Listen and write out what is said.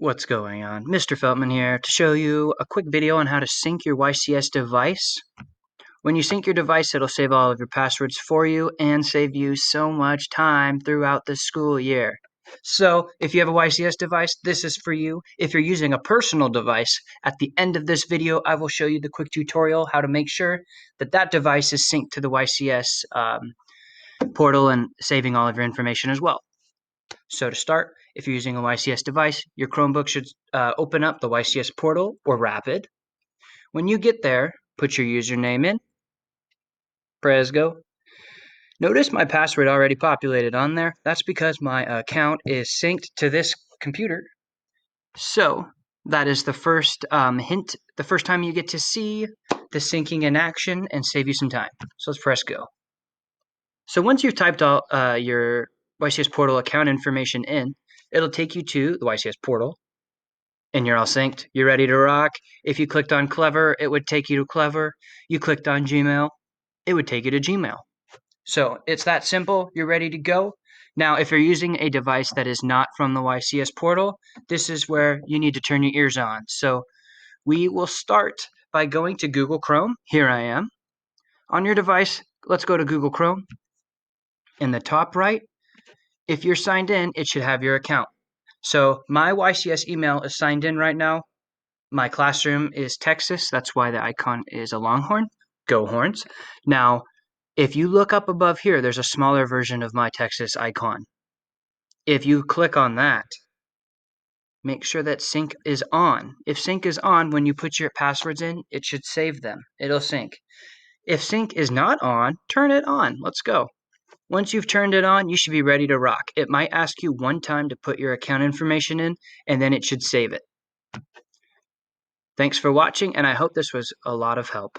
What's going on? Mr. Feltman here to show you a quick video on how to sync your YCS device. When you sync your device, it'll save all of your passwords for you and save you so much time throughout the school year. So, if you have a YCS device, this is for you. If you're using a personal device, at the end of this video, I will show you the quick tutorial how to make sure that that device is synced to the YCS portal and saving all of your information as well. So to start, if you're using a YCS device, your Chromebook should open up the YCS Portal or Rapid. When you get there, put your username in, press go. Notice my password already populated on there. That's because my account is synced to this computer. So that is the first hint, the first time you get to see the syncing in action and save you some time. So let's press go. So once you've typed all your YCS Portal account information in, it'll take you to the YCS Portal, and you're all synced. You're ready to rock. If you clicked on Clever, it would take you to Clever. You clicked on Gmail, it would take you to Gmail. So it's that simple. You're ready to go. Now, if you're using a device that is not from the YCS Portal, this is where you need to turn your ears on. So we will start by going to Google Chrome. Here I am. On your device, let's go to Google Chrome. In the top right, if you're signed in, it should have your account. So my YCS email is signed in right now. My classroom is Texas. That's why the icon is a longhorn. Go Horns. Now, if you look up above here, there's a smaller version of my Texas icon. If you click on that, make sure that sync is on. If sync is on, when you put your passwords in, it should save them. It'll sync. If sync is not on, turn it on. Let's go. Once you've turned it on, you should be ready to rock. It might ask you one time to put your account information in, and then it should save it. Thanks for watching, and I hope this was a lot of help.